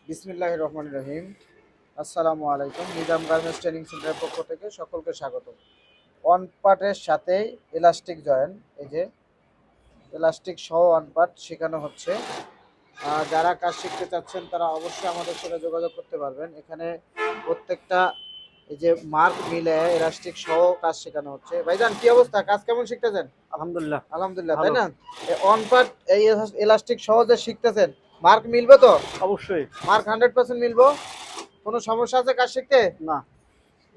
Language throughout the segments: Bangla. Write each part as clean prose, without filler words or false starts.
বিসমিল্লাহির রহমানির রহিম। আসসালামু আলাইকুম। নিজাম গার্মেন্টস ট্রেনিং সেন্টারের পক্ষ থেকে সকলকে স্বাগত। ওয়ান পার্টের সাথে ইলাস্টিক জয়েন, এই যে ইলাস্টিক সহ ওয়ান পার্ট শেখানো হচ্ছে। যারা কাজ শিখতে চাচ্ছেন তারা অবশ্যই আমাদের সাথে যোগাযোগ করতে পারবেন। এখানে প্রত্যেকটা এই যে মার্ক মিলে ইলাস্টিক সহ কাজ শেখানো হচ্ছে। ভাইজান কি অবস্থা, কাজ কেমন শিখতেছেন? আলহামদুলিল্লাহ। আলহামদুলিল্লাহ, তাই ভালো। না? ওয়ান পার্ট এই ইলাস্টিক সহ যে শিখতেছেন, মার্ক মিলবে তো? অবশ্যই। মার্ক 100% মিলবো? কোনো সমস্যা আছে কাজ শিখতে? না।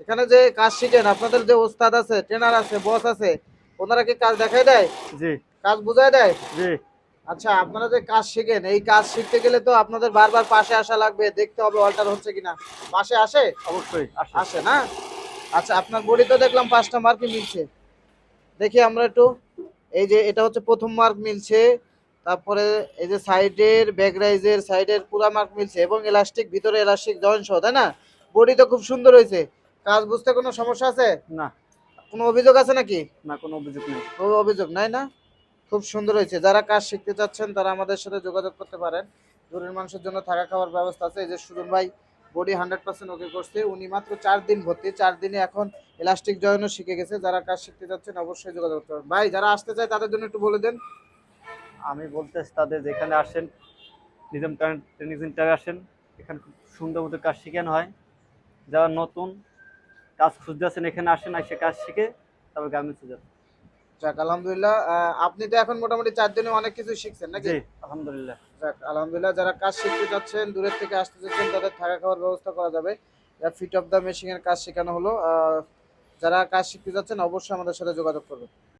এখানে যে কাজ শিখেন, আপনাদের যে ওস্তাদ আছে, ট্রেনার আছে, বস আছে, ওনারা কি কাজ দেখাই দেয়, জি। কাজ বুঝায় দেয়? জি। আচ্ছা, আপনারা যে কাজ শিখেন, এই কাজ শিখতে গেলে তো আপনাদের বারবার পাশে আসা লাগবে, দেখতে হবে অল্টার হচ্ছে কিনা। পাশে আসে? অবশ্যই আসে। আসে না? আচ্ছা, আপনার বডি তো দেখলাম 5টা মার্কই মিলছে। দেখি আমরা একটু। এই যে এটা হচ্ছে প্রথম মার্ক মিলছে, তারপরে এই যে সাইডের ব্যাক রাইজের সাইডের পুরা মার্ক মিলছে, এবং এলাস্টিক ভিতরে এলাস্টিক জয়েন্ট সহ, তাই না? বডি তো খুব সুন্দর হয়েছে। কাজ বুঝতে কোনো সমস্যা আছে? না। কোনো অভিযোগ আছে নাকি? না, কোনো অভিযোগ নেই। কোনো অভিযোগ নাই না? খুব সুন্দর হয়েছে। যারা কাজ শিখতে চাচ্ছেন তারা আমাদের সাথে যোগাযোগ করতে পারেন। দূরের মানুষের জন্য থাকা খাওয়ার ব্যবস্থা আছে। এই যে সুজন ভাই বডি 100% ওকে করছে, উনি মাত্র 4 দিন ভর্তি, 4 দিনে এখন ইলাস্টিক জয়েনও শিখে গেছে। যারা কাজ শিখতে চাচ্ছেন অবশ্যই যোগাযোগ করতে পারেন। ভাই, যারা আসতে চায় তাদের জন্য একটু বলে দেন। আমি বলতেছি তাদের যেখানে আসেন, নিজাম ট্রেনিং সেন্টারে আসেন। এখানে খুব সুন্দর মতো কাজ শেখানো হয়। যারা নতুন কাজ খুঁজতে আছেন এখানে আসেন, এসে কাজ শিখে তারপর গার্মেন্টসে যান। যাক আলহামদুলিল্লাহ। আপনি তো এখন মোটামুটি 4 দিনে অনেক কিছু শিখছেন নাকি? জি, আলহামদুলিল্লাহ। যাক আলহামদুলিল্লাহ। যারা কাজ শিখতে যাচ্ছেন, দূরের থেকে আসতে যাচ্ছেন, তাদের থাকা খাওয়ার ব্যবস্থা করা যাবে। ফিট অফ দ্য মেশিনের কাজ শেখানো হলো। যারা কাজ শিখতে যাচ্ছেন অবশ্যই আমাদের সাথে যোগাযোগ করবেন।